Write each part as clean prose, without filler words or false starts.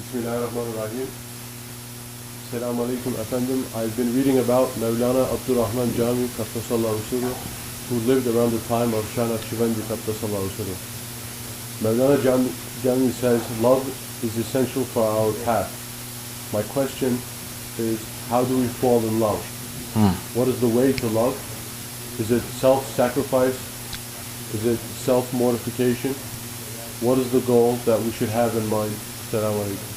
Bismillahirrahmanirrahim. Assalamu alaikum, Efendim. I've been reading about Maulana Abdurrahman Jami, Qaddasallahu Sirruh, who lived around the time of Shah Naqshbandi, Qaddasallahu Sirruh. Maulana Jami says, love is essential for our path. My question is, how do we fall in love? What is the way to love? Is it self-sacrifice? Is it self-mortification? What is the goal that we should have in mind? Assalamu alaikum.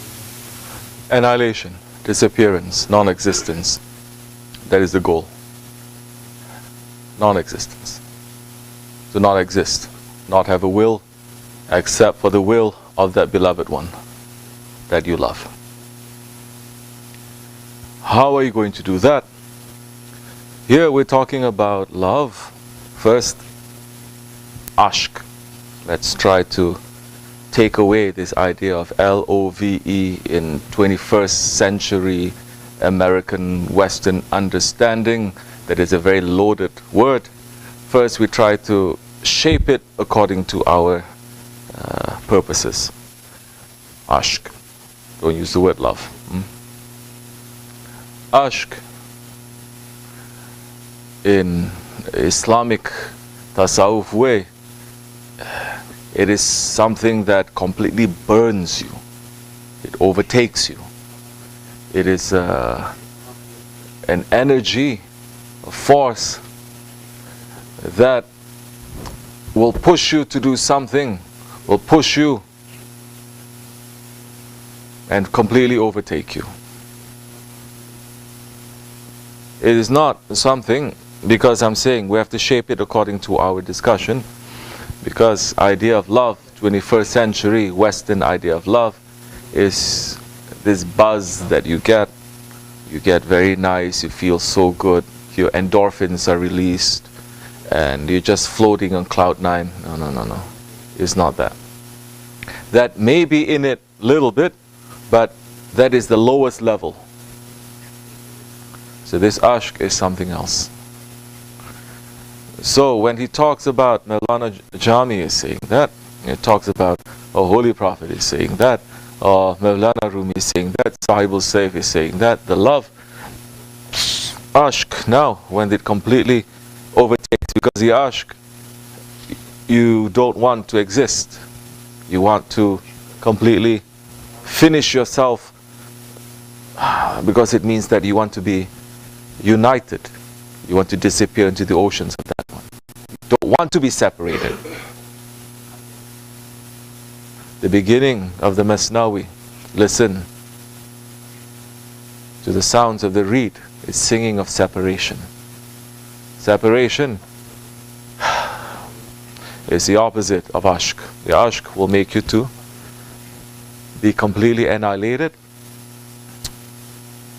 Annihilation, disappearance, non-existence. That is the goal. Non-existence. To not exist, not have a will, except for the will of that beloved one that you love. How are you going to do that? Here we're talking about love. First, ashq. Let's try to take away this idea of L-O-V-E in 21st century American Western understanding. That is a very loaded word. First, we try to shape it according to our purposes. Ashq. Don't use the word love. Ashq in Islamic tasawwuf way, it is something that completely burns you. It overtakes you. It is an energy, a force that will push you to do something, will push you and completely overtake you. It is not something, because I'm saying we have to shape it according to our discussion, because idea of love, 21st century Western idea of love, is this buzz that you get. You get very nice, you feel so good, your endorphins are released, and you're just floating on cloud nine. No. It's not that. That may be in it a little bit, but that is the lowest level. So this ashq is something else. So when he talks about, Maulana Jami is saying that, he talks about, Holy Prophet is saying that, Maulana Rumi is saying that, Sahibul Saif is saying that, the love, ashq, now when it completely overtakes, because the ashq, you don't want to exist. You want to completely finish yourself, because it means that you want to be united. You want to disappear into the oceans of that one. You don't want to be separated. The beginning of the Masnawi, listen to the sounds of the reed, is singing of separation. Separation is the opposite of ashq. The ashq will make you to be completely annihilated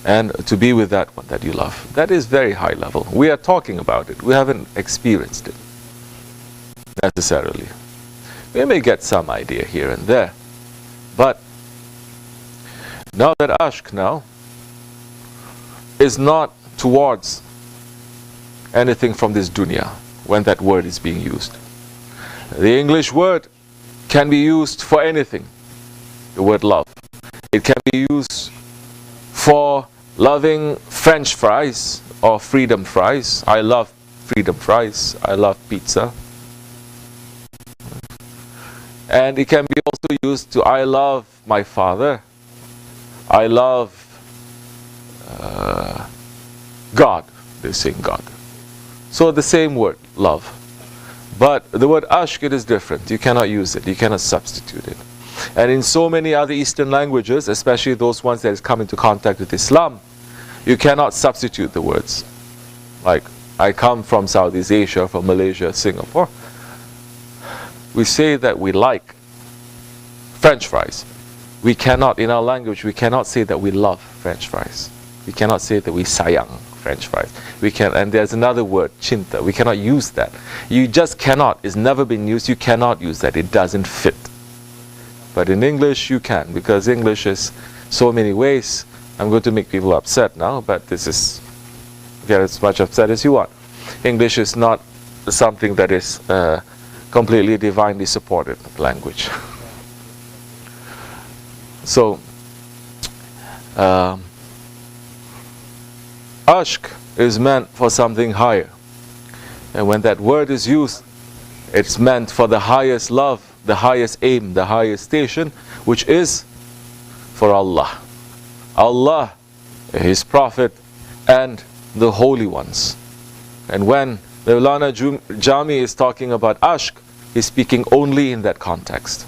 and to be with that one that you love. That is very high level. We are talking about it. We haven't experienced it necessarily. We may get some idea here and there. But now that ashq now is not towards anything from this dunya when that word is being used. The English word can be used for anything. The word love. It can be used for loving French fries or freedom fries. I love freedom fries. I love pizza. And it can be also used to I love my father. I love God. They sing God. So the same word, love. But the word ashq, it is different. You cannot use it. You cannot substitute it. And in so many other Eastern languages, especially those ones that has come into contact with Islam, you cannot substitute the words. Like, I come from Southeast Asia, from Malaysia, Singapore. We say that we like French fries. We cannot, in our language, we cannot say that we love French fries. We cannot say that we sayang French fries. We can, and there's another word, cinta. We cannot use that. You just cannot. It's never been used. You cannot use that. It doesn't fit. But in English, you can, because English is so many ways. I'm going to make people upset now, but this is, get as much upset as you want. English is not something that is completely divinely supported language. So, Ashk is meant for something higher. And when that word is used, it's meant for the highest love, the highest aim, the highest station, which is for Allah. Allah, His Prophet, and the holy ones. And when Maulana Jami is talking about ashk, he's speaking only in that context.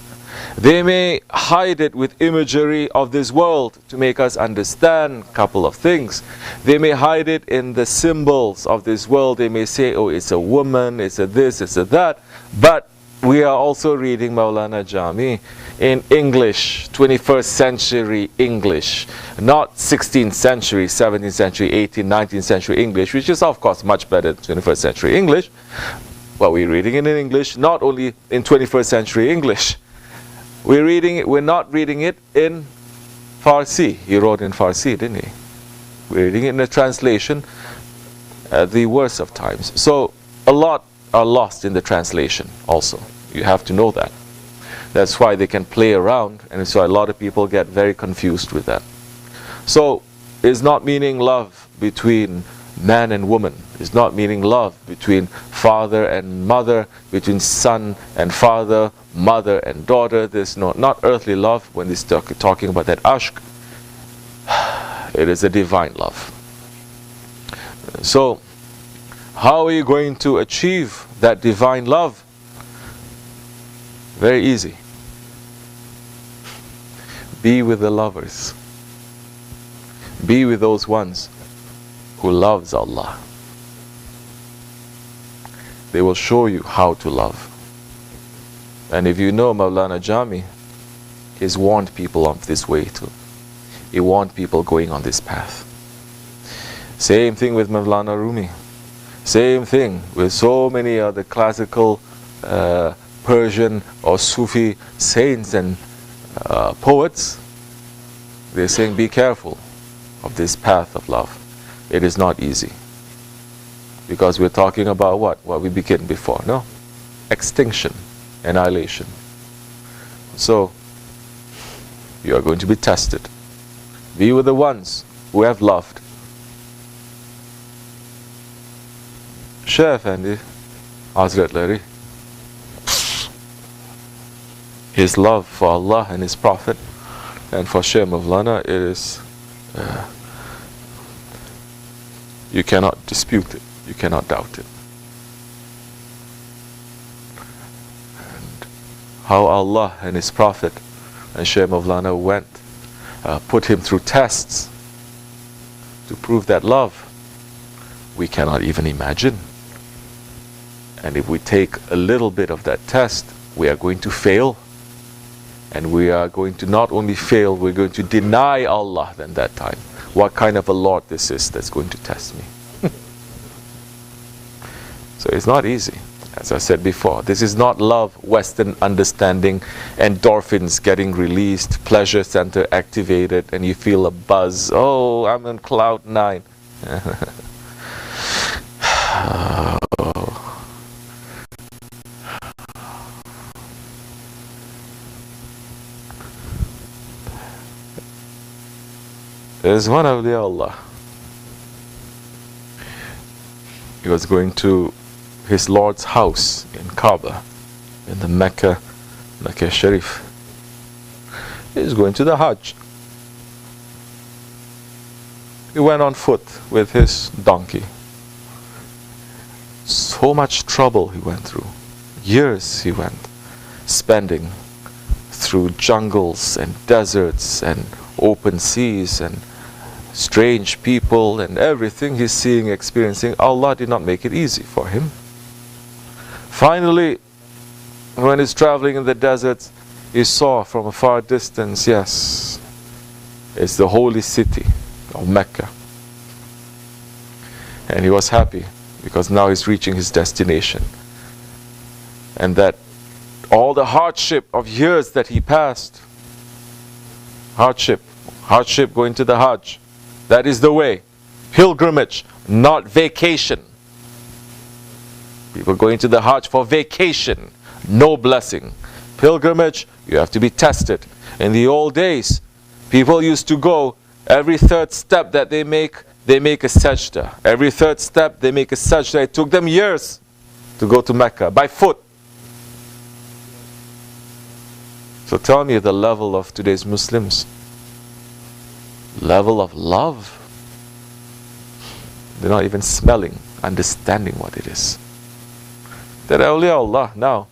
They may hide it with imagery of this world to make us understand a couple of things. They may hide it in the symbols of this world. They may say, oh, it's a woman, it's a this, it's a that. But we are also reading Maulana Jami in English, 21st century English, not 16th century, 17th century, 18th, 19th century English, which is of course much better than 21st century English. But we're reading it in English, not only in 21st century English. We're reading it, we're not reading it in Farsi. He wrote in Farsi, didn't he? We're reading it in a translation at the worst of times. So a lot are lost in the translation also. You have to know that. That's why they can play around, and so a lot of people get very confused with that. So it's not meaning love between man and woman. It's not meaning love between father and mother, between son and father, mother and daughter. There's not earthly love when it's talking about that ashk. It is a divine love. So how are you going to achieve that divine love? Very easy. Be with the lovers. Be with those ones who loves Allah. They will show you how to love. And if you know Maulana Jami, he's warned people of this way too. He warned people going on this path. Same thing with Maulana Rumi. Same thing with so many other classical Persian or Sufi saints and poets. They're saying, be careful of this path of love. It is not easy. Because we're talking about what we began before, no? Extinction, annihilation. So, you are going to be tested. Be with the ones who have loved. Shah Effendi, Hazretleri, his love for Allah and His Prophet and for Shaykh Maulana, it is, you cannot dispute it, you cannot doubt it. And how Allah and His Prophet and Shaykh Maulana went, put him through tests to prove that love, we cannot even imagine. And if we take a little bit of that test, we are going to fail. And we are going to not only fail, we're going to deny Allah then that time. What kind of a Lord this is that's going to test me? So it's not easy. As I said before, this is not love, Western understanding, endorphins getting released, pleasure center activated, and you feel a buzz. Oh, I'm on cloud 9. There's one awliya Allah. He was going to his Lord's house in Kaaba, in the Mecca Sharif. He's going to the Hajj. He went on foot with his donkey. So much trouble he went through. Years he went spending through jungles and deserts and open seas and strange people and everything he's seeing, experiencing. Allah did not make it easy for him. Finally, when he's traveling in the deserts, he saw from a far distance, yes, it's the holy city of Mecca. And he was happy because now he's reaching his destination. And that all the hardship of years that he passed, hardship going to the Hajj, that is the way. Pilgrimage, not vacation. People going to the Hajj for vacation, no blessing. Pilgrimage, you have to be tested. In the old days, people used to go Every third step that they make a sajda. Every third step, they make a sajda. It took them years to go to Mecca by foot. So tell me the level of today's Muslims. Level of love. They're not even smelling, understanding what it is. That awliya Allah now,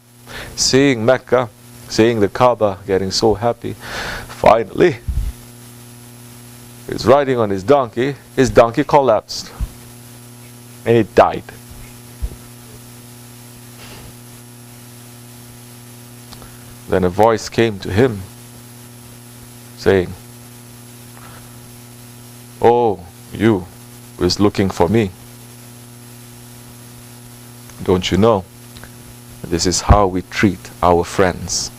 seeing Mecca, seeing the Kaaba, getting so happy. Finally, he's riding on his donkey collapsed. And he died. Then a voice came to him saying, "Oh, you who is looking for me, don't you know this is how we treat our friends?"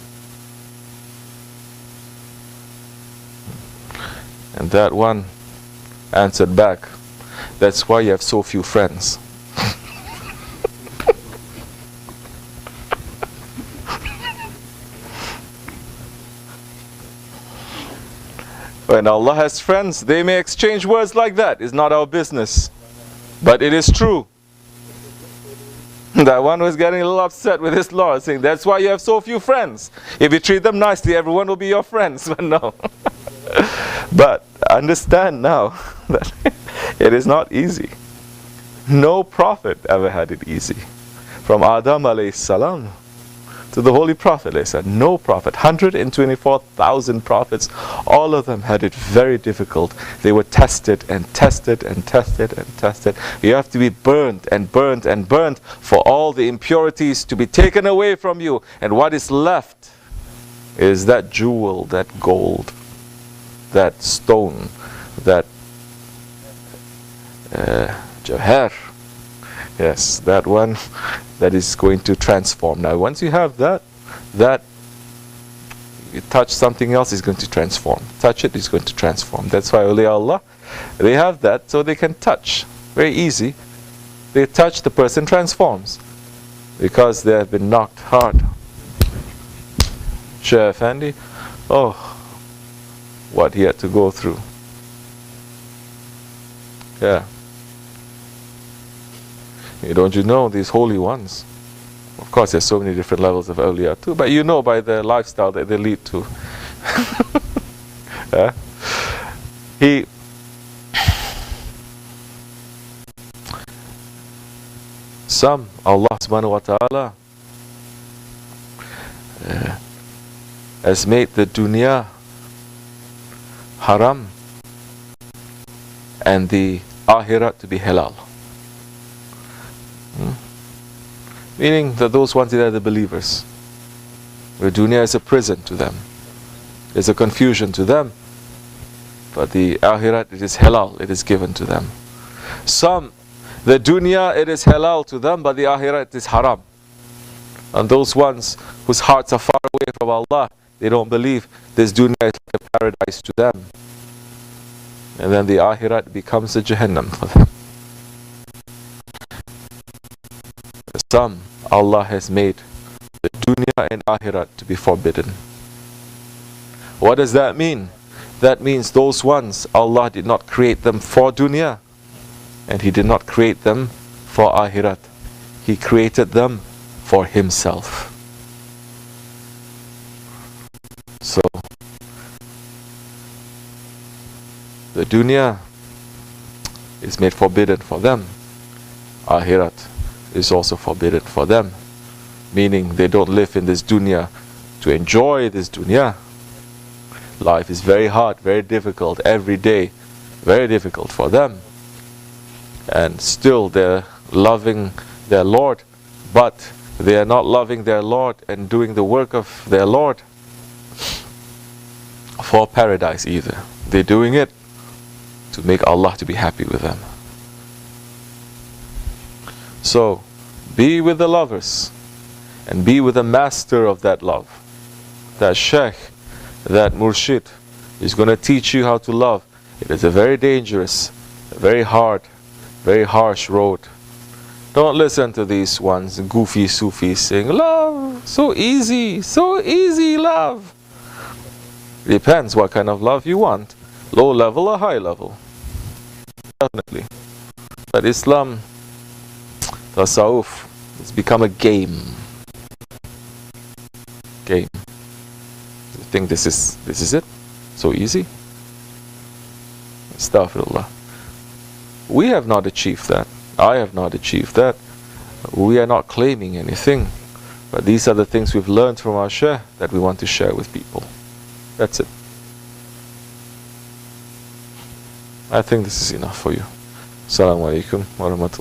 And that one answered back, "That's why you have so few friends." When Allah has friends, they may exchange words like that. It's not our business. But it is true. That one was getting a little upset with his Lord, saying, "That's why you have so few friends. If you treat them nicely, everyone will be your friends." But no. But understand now that it is not easy. No prophet ever had it easy. From Adam alayhi salam to the Holy Prophet alayhi salam, no prophet, 124,000 prophets, all of them had it very difficult. They were tested and tested and tested and tested. You have to be burnt and burnt and burnt for all the impurities to be taken away from you. And what is left is that jewel, that gold, that stone, that jawhar. Yes, that one that is going to transform. Now once you have that you touch something else, is going to transform. Touch it, is going to transform. That's why awliya Allah, they have that so they can touch. Very easy. They touch, the person transforms. Because they have been knocked hard. Shaykh Effendi, oh, what he had to go through. Yeah. Don't you know these holy ones? Of course, there's so many different levels of awliya too, but you know by the lifestyle that they lead to. Some, Allah subhanahu wa ta'ala has made the dunya haram and the akhirat to be halal. Meaning that those ones that are the believers, the dunya is a prison to them, there's a confusion to them, but the akhirat, it is halal, it is given to them. Some, the dunya, it is halal to them, but the akhirat is haram. And those ones whose hearts are far away from Allah, they don't believe this dunya is like a paradise to them. And then the akhirat becomes a jahannam for them. Some, Allah has made the dunya and akhirat to be forbidden. What does that mean? That means those ones, Allah did not create them for dunya, and He did not create them for akhirat. He created them for Himself. So, the dunya is made forbidden for them. Akhirat is also forbidden for them. Meaning they don't live in this dunya to enjoy this dunya. Life is very hard, very difficult, every day, very difficult for them. And still they're loving their Lord, but they are not loving their Lord and doing the work of their Lord for paradise either. They're doing it to make Allah to be happy with them. So, be with the lovers and be with the master of that love. That sheikh, that murshid is going to teach you how to love. It is a very dangerous, a very hard, very harsh road. Don't listen to these ones, goofy Sufis saying, love, so easy, love. Depends what kind of love you want. Low level or high level? Definitely. But Islam, Tasawwuf, it's become a game. Game. You think this is it? So easy? Astaghfirullah. We have not achieved that. I have not achieved that. We are not claiming anything. But these are the things we've learned from our Shaykh that we want to share with people. That's it. I think this is enough for you. Assalamu alaikum wa rahmatullahi.